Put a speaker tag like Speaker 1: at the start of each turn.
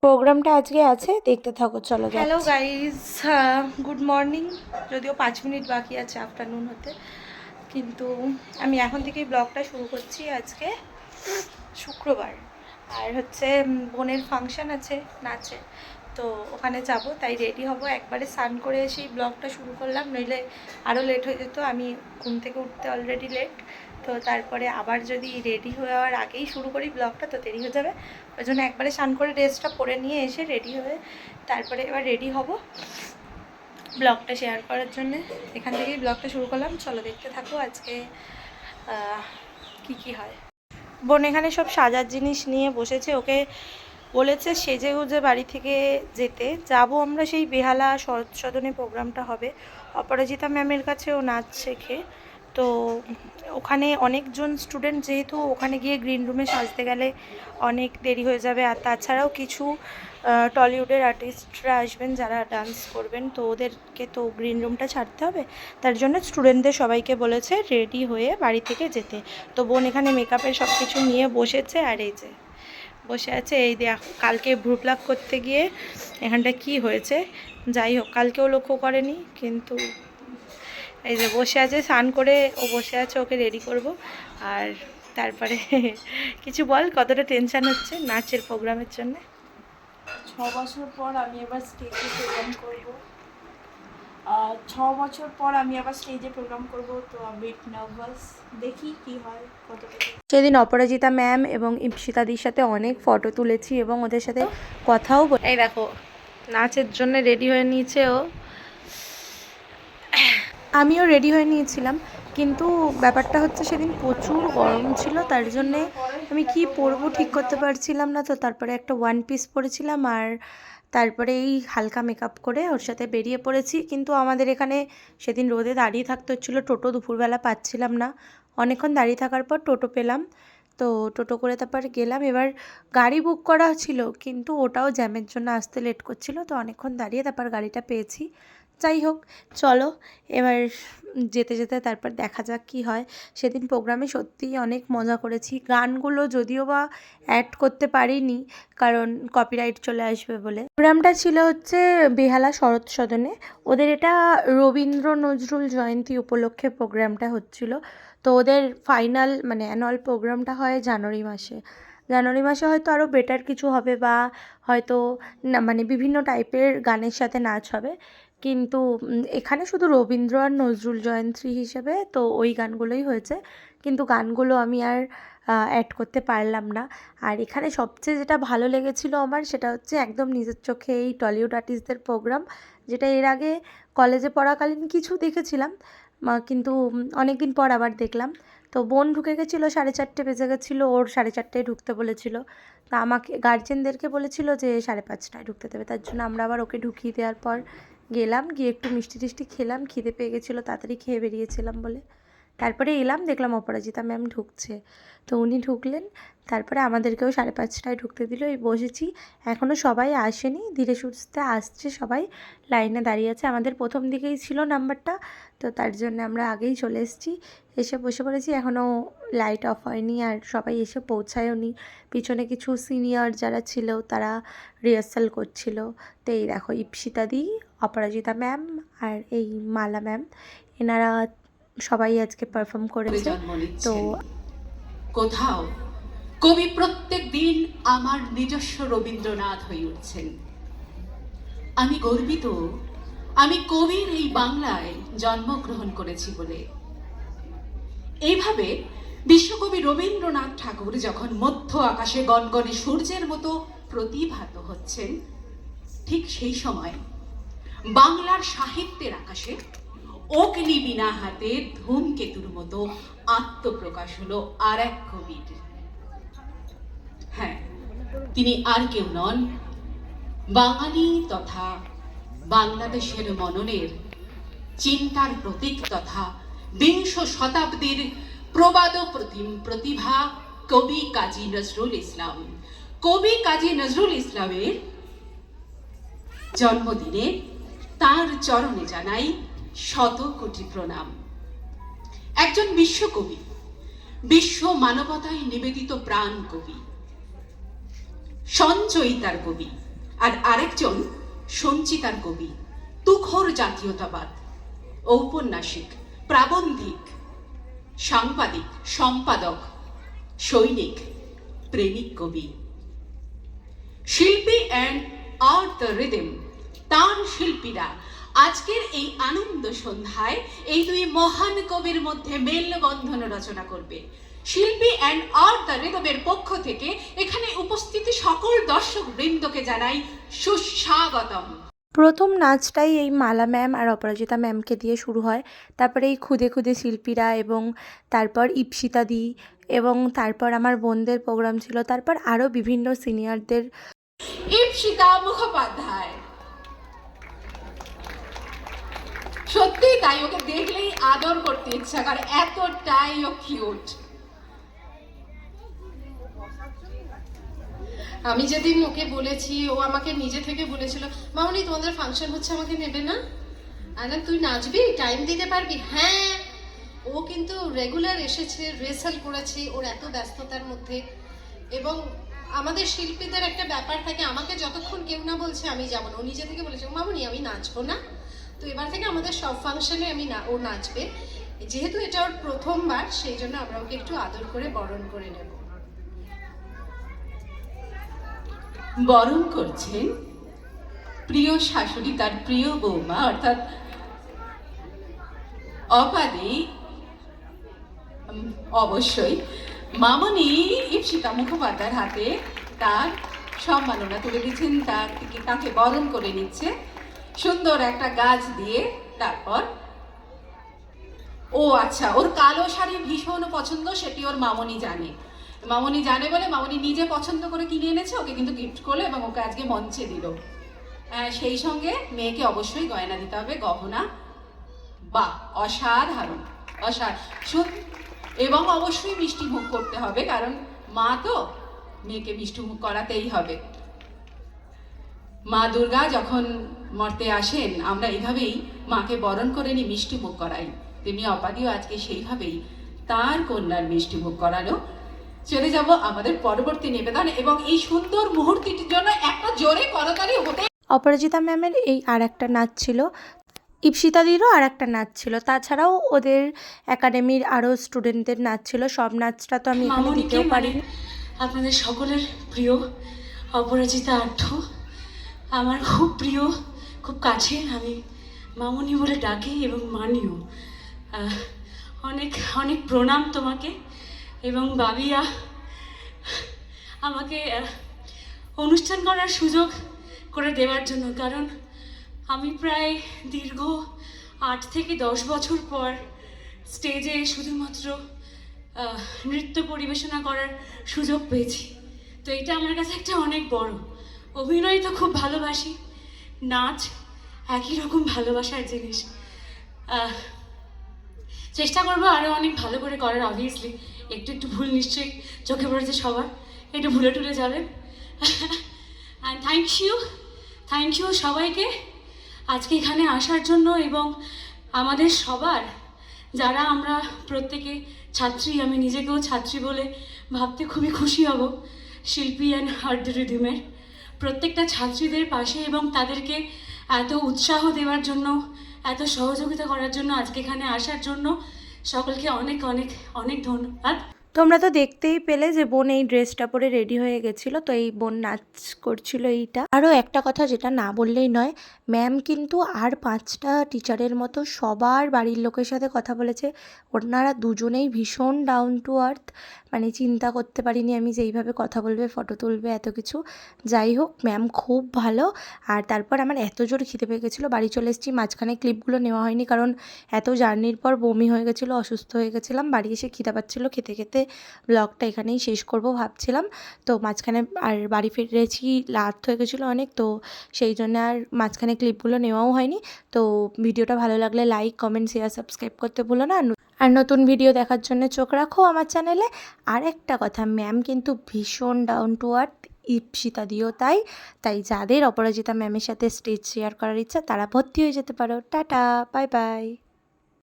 Speaker 1: প্রোগ্রামটা আজকে আছে, দেখতে থাকো। চলো।
Speaker 2: Hello guys, good morning. যদিও 5 মিনিট বাকি আছে আফটারনুন হতে, কিন্তু আমি এখন থেকেই ব্লগটা শুরু করছি। আজকে শুক্রবার, আর হচ্ছে বোনের ফাংশান আছে নাচে, তো ওখানে যাব, তাই রেডি হব। একবারে স্নান করে এসেই ব্লগটা শুরু করলাম, নইলে আরও লেট হয়ে যেত। আমি ঘুম থেকে উঠতে অলরেডি লেট, তো তারপরে আবার যদি রেডি হওয়ার আগেই শুরু করি ব্লগটা তো দেরি হয়ে যাবে। ওই জন্য একবারে স্নান করে ড্রেসটা পরে নিয়ে এসে রেডি হয়ে তারপরে এবার রেডি হব ব্লগটা শেয়ার করার জন্যে। এখান থেকেই ব্লগটা শুরু করলাম, চলো দেখতে থাকো আজকে কি হয়। বোন এখানে সব সাজার জিনিস নিয়ে বসেছে, ওকে বলেছে সেজে গুজে বাড়ি থেকে যেতে। যাব আমরা সেই বেহালা শরৎ সদনে প্রোগ্রামটা হবে, অপরাজিতা ম্যামের কাছে ও নাচ শেখে। তো ওখানে অনেকজন স্টুডেন্ট, যেহেতু ওখানে গিয়ে গ্রিন রুমে সাজতে গেলে অনেক দেরি হয়ে যাবে। আর তাছাড়াও কিছু টলিউডের আর্টিস্টরা আসবেন যারা ডান্স করবেন, তো ওদেরকে তো গ্রিন রুমটা ছাড়তে হবে। তার জন্য স্টুডেন্টদের সবাইকে বলেছে রেডি হয়ে বাড়ি থেকে যেতে। তো বোন এখানে মেকআপের সব কিছু নিয়ে বসেছে, আর এই যে বসে আছে। এই দেখ, কালকে ভ্রু প্লাক করতে গিয়ে এখানটা কি হয়েছে, যাই হোক কালকেও লক্ষ্য করেনি, কিন্তু এই যে বসে আছে, স্নান করে ও বসে আছে, ওকে রেডি করব। আর তারপরে কিছু বল, কতটা টেনশন হচ্ছে নাচের প্রোগ্রামের জন্য।
Speaker 3: 6 বছর পর আমি এবার স্টেজে প্রোগ্রাম করব। 6 বছর পর আমি আবার স্টেজে প্রোগ্রাম করব, তো আমি বিট নার্ভাস, দেখি কি হয় কতটা।
Speaker 1: সেদিন অপরাজিতা ম্যাম এবং ইপসিতাদির সাথে অনেক ফটো তুলেছি এবং ওদের সাথে কথাও
Speaker 2: এই দেখো নাচের জন্য রেডি হয়ে নিয়েছে ও।
Speaker 1: আমিও রেডি হয়ে নিয়েছিলাম, কিন্তু ব্যাপারটা হচ্ছে সেদিন প্রচুর গরম ছিল, তার জন্যে আমি কি পরবো ঠিক করতে পারছিলাম না। তো তারপরে একটা ওয়ান পিস পরেছিলাম, আর তারপরে এই হালকা মেকআপ করে ওর সাথে বেরিয়ে পড়েছি। কিন্তু আমাদের এখানে সেদিন রোদে দাঁড়িয়ে থাকতে হচ্ছিলো, টোটো দুপুরবেলা পাচ্ছিলাম না। অনেকক্ষণ দাঁড়িয়ে থাকার পর টোটো পেলাম, তো টোটো করে তারপর গেলাম। এবার গাড়ি বুক করা ছিল, কিন্তু ওটাও জ্যামের জন্য আসতে লেট করছিল, তো অনেকক্ষণ দাঁড়িয়ে তারপর গাড়িটা পেয়েছি। যাই হোক, চলো এবার যেতে যেতে তারপর দেখা যাক কি হয়। সেদিন প্রোগ্রামে সত্যিই অনেক মজা করেছি। গানগুলো যদিও বা অ্যাড করতে পারিনি, কারণ কপিরাইট চলে আসবে বলে। প্রোগ্রামটা ছিল হচ্ছে বেহালা শরৎ সদনে। ওদের এটা রবীন্দ্র নজরুল জয়ন্তী উপলক্ষে প্রোগ্রামটা হচ্ছিল। তো ওদের ফাইনাল মানে অ্যানুয়াল প্রোগ্রামটা হয় জানুয়ারি মাসে। জানুয়ারি মাসে হয়তো আরও বেটার কিছু হবে, বা হয়তো না মানে বিভিন্ন টাইপের গানের সাথে নাচ হবে। কিন্তু এখানে শুধু রবীন্দ্র আর নজরুল জয়ন্তী হিসেবে তো ওই গানগুলোই হয়েছে, কিন্তু গানগুলো আমি আর অ্যাড করতে পারলাম না। আর এখানে সবচেয়ে যেটা ভালো লেগেছিলো আমার, সেটা হচ্ছে একদম নিজের চোখে এই টলিউড আর্টিস্টদের প্রোগ্রাম, যেটা এর আগে কলেজে পড়াকালীন কিছু দেখেছিলাম, কিন্তু অনেক দিন পর আবার দেখলাম। তো বোন ঢুকে গেছিলো, 4:30 বেজে গেছিলো, ওর 4:30টায় ঢুকতে বলেছিল। তা আমাকে গার্জেনদেরকে বলেছিল যে 5:30টায় ঢুকতে দেবে, তার জন্য আমরা আবার ওকে ঢুকিয়ে দেওয়ার পর গেলাম, গিয়ে একটু মিষ্টি টিষ্টি খেলাম, খিদে পেয়ে গেছিলো, তাড়াতাড়ি খেয়ে বেরিয়েছিলাম বলে। তারপরে এলাম, দেখলাম অপরাজিতা ম্যাম ঢুকছে, তো উনি ঢুকলেন, তারপরে আমাদেরকেও 5:30টায় ঢুকতে দিল। এই বসেছি, এখনও সবাই আসেনি, ধীরে সুস্থে আসছে, সবাই লাইনে দাঁড়িয়ে আছে। আমাদের প্রথম দিকেই ছিল নাম্বারটা, তো তার জন্য আমরা আগেই চলে এসেছি, এসে বসে পড়েছি। এখনও লাইট অফ হয়নি, আর সবাই এসে পৌঁছায়ওনি। পিছনে কিছু সিনিয়র যারা ছিল তারা রিহার্সাল করছিল। তো এই দেখো ইপসিতাদি, অপরাজিতা ম্যাম আর এই মালা ম্যাম, এনারা সবাই আজকে পারফর্ম করেছে। তো
Speaker 4: কোথাও কবি প্রত্যেক দিন আমার নিজস্ব রবীন্দ্রনাথ হয়ে উঠছেন। আমি গর্বিত আমি কবির এই বাংলায় জন্মগ্রহণ করেছি বলে। এইভাবে বিশ্বকবি রবীন্দ্রনাথ ঠাকুর যখন মধ্য আকাশে গনগনে সূর্যের মতো প্রতিভাত হচ্ছেন, ঠিক সেই সময় বাংলার সাহিত্যের আকাশে অগ্নি বিনা হাতে ধূমকেতুর মতো আত্মপ্রকাশ হলো আর এক কবির। হ্যাঁ, তিনি আর কেউ নন, বাঙালি তথা বাংলাদেশের মননের চিন্তার প্রতীক তথা বিংশ শতাব্দীর প্রবাদ প্রতিভা কবি কাজী নজরুল ইসলাম। কবি কাজী নজরুল ইসলামের জন্মদিনে তার চরণে জানাই 100 কোটি প্রণাম। একজন বিশ্বকবি, বিশ্ব মানবতায় নিবেদিত প্রাণ কবি, সঞ্চয়িতার কবি, আর আরেকজন সঞ্চিতার কবি, তুখোর জাতীয়তাবাদ, ঔপন্যাসিক, প্রাবন্ধিক, সাংবাদিক, সম্পাদক, সৈনিক, প্রেমিক কবি। শিল্পী অ্যান্ড আর্ট দ্য রিদম, তার শিল্পীরা আজকের এই আনন্দ সন্ধ্যায় এই দুই মহান কবির মধ্যে মেলবন্ধন রচনা করবে। শিল্পী অ্যান্ড আর্ট দ্য রিদমের পক্ষ থেকে এখানে উপস্থিত সকল দর্শক বৃন্দকে জানাই সুস্বাগতম।
Speaker 2: প্রথম নাচটাই এই মালা ম্যাম আর অপরাজিতা ম্যামকে দিয়ে শুরু হয়, তারপরে এই খুদে খুদে শিল্পীরা, এবং তারপর ইপসিতা দি, এবং তারপর আমার বোনদের প্রোগ্রাম ছিল, তারপর আরও বিভিন্ন সিনিয়রদের।
Speaker 4: ইপসিতা মুখোপাধ্যায়, সত্যি তাই, ওকে দেখলেই আদর করতে ইচ্ছা করে, এতটাই ও কিউট।
Speaker 5: আমি যেদিন ওকে বলেছি, ও আমাকে নিজে থেকে বলেছিল, মামনি তোমাদের ফাংশন হচ্ছে, আমাকে নেবে না? আরে তুই নাচবি, টাইম দিতে পারবি? হ্যাঁ। ও কিন্তু রেগুলার এসেছে, রিহার্সাল করেছে ওর এত ব্যস্ততার মধ্যে। এবং আমাদের শিল্পীদের একটা ব্যাপার থাকে, আমাকে যতক্ষণ কেউ না বলছে আমি যাবো না। ও নিজে থেকে বলেছে, মামনি আমি নাচবো না। তো এবার থেকে আমাদের সব ফাংশনে ও নাচবে। যেহেতু এটা ওর প্রথমবার, সেই জন্য আমরা ওকে একটু আদর করে বরণ করে নেব।
Speaker 4: বরণ করছেন প্রিয় শাশুড়ি, তার প্রিয় বৌমা অর্থাৎ অপাদি, অবশ্যই মামনি ইপসিতা মুখোপাধ্যায়ের হাতে তার সম্মাননা তুলে দিচ্ছেন, তাকে বরণ করে নিচ্ছে সুন্দর একটা গাছ দিয়ে। তারপর ও আচ্ছা, ওর কালো শাড়ি ভীষণ পছন্দ, সেটি ওর মামনি জানে। মামনি জানে বলে মামনি নিজে পছন্দ করে কিনে এনেছে, ওকে কিন্তু গিফট করলো এবং ওকে আজকে মঞ্চে দিল। সেই সঙ্গে মেয়েকে অবশ্যই গয়না দিতে হবে, গহনা। বাহ, অসাধারণ, অসাধারণ। এবং অবশ্যই মিষ্টি মুখ করতে হবে, কারণ মা তো, মেয়েকে মিষ্টি মুখ করাতেই হবে। মা দুর্গা যখন মর্তে আসেন, আমরা এইভাবেই মাকে বরণ করে নিই, মিষ্টি মুখ করাই। তেমনি অপাদিও আজকে সেইভাবেই তার কন্যার মিষ্টি মুখ করালো। চলে যাব আমাদের পরবর্তী নিবেদন, এবং এই সুন্দর মুহূর্তটির জন্য একটা জোরে করতালি হতে।
Speaker 2: অপরাজিতা ম্যামের এই আর একটা নাচ ছিল, ইপসিতাদিরও আর একটা নাচ ছিল, তাছাড়াও ওদের একাডেমির আরও স্টুডেন্টদের নাচ ছিল। সব নাচটা তো আমি এখানে দিতেও পারিনি।
Speaker 6: আপনাদের সকলের প্রিয় অপরাজিতা আর্থ আমার খুব প্রিয়, খুব কাছে। আমি মামনি বলে ডাকি এবং মানিও। অনেক অনেক প্রণাম তোমাকে এবং বাবিয়া আমাকে অনুষ্ঠান করার সুযোগ করে দেওয়ার জন্য। কারণ আমি প্রায় দীর্ঘ 8 থেকে 10 বছর পর স্টেজে শুধুমাত্র নৃত্য পরিবেশনা করার সুযোগ পেয়েছি। তো এটা আমার কাছে একটা অনেক বড়। অভিনয় তো খুব ভালোবাসি, নাচ একই রকম ভালোবাসার জিনিস। চেষ্টা করবো আরও অনেক ভালো করে করার। অবভিয়াসলি একটু একটু ভুল নিশ্চয়ই চোখে পড়েছে সবার, একটু ভুলে টুলে যাবেন। অ্যান্ড থ্যাংক ইউ সবাইকে আজকে এখানে আসার জন্য, এবং আমাদের সবার, যারা আমরা প্রত্যেকে ছাত্রী, আমি নিজেকেও ছাত্রী বলে ভাবতে খুবই খুশি হব। শিল্পী অ্যান্ড আর্ট দ্য রিদমের প্রত্যেকটা ছাত্রীদের পাশে এবং তাদেরকে এত উৎসাহ দেওয়ার জন্য, এত সহযোগিতা করার জন্য, আজকে এখানে আসার জন্য সকলকে অনেক অনেক অনেক ধন্যবাদ।
Speaker 2: তোমরা তো দেখতেই পেলে যে বোন এই ড্রেসটা পরে রেডি হয়ে গেছিলো, তো এই বোন নাচ করছিল এইটা। আরও একটা কথা যেটা না বললেই নয়, ম্যাম কিন্তু আর 5টা টিচারের মতো সবার বাড়ির লোকের সাথে কথা বলেছে। ওনারা দুজনেই ভীষণ ডাউন টু আর্থ, মানে চিন্তা করতে পারিনি আমি যে এইভাবে কথা বলবে, ফটো তুলবে, এত কিছু। যাই হোক, ম্যাম খুব ভালো। আর তারপর আমার এত জোর খিদে পেয়ে গেছিলো, বাড়ি চলে এসেছি। মাঝখানে ক্লিপগুলো নেওয়া হয়নি, কারণ এত জার্নির পর বমি হয়ে গেছিলো, অসুস্থ হয়ে গেছিলাম। বাড়ি এসে খিদে পাচ্ছিলো, খেতে খেতে ব্লগটা এখানেই শেষ করব ভাবছিলাম। তো মাঝখানে আর বাড়ি ফিরেছি, রাত হয়ে গেছিলো অনেক, তো সেই জন্য আর মাঝখানে ক্লিপগুলো নেওয়াও হয়নি। তো ভিডিওটা ভালো লাগলে লাইক, কমেন্ট, শেয়ার, সাবস্ক্রাইব করতে ভুলো না। আর নতুন ভিডিও দেখার জন্য চোখ রাখো আমার চ্যানেলে। আর একটা কথা, ম্যাম কিন্তু ভীষণ ডাউন টু আর্থ, ইপসিতা দিও তাই যাদের অপরাজিতা ম্যামের সাথে স্টেজ শেয়ার করার ইচ্ছা তারা ভর্তি হয়ে যেতে পারো। Tata, bye bye.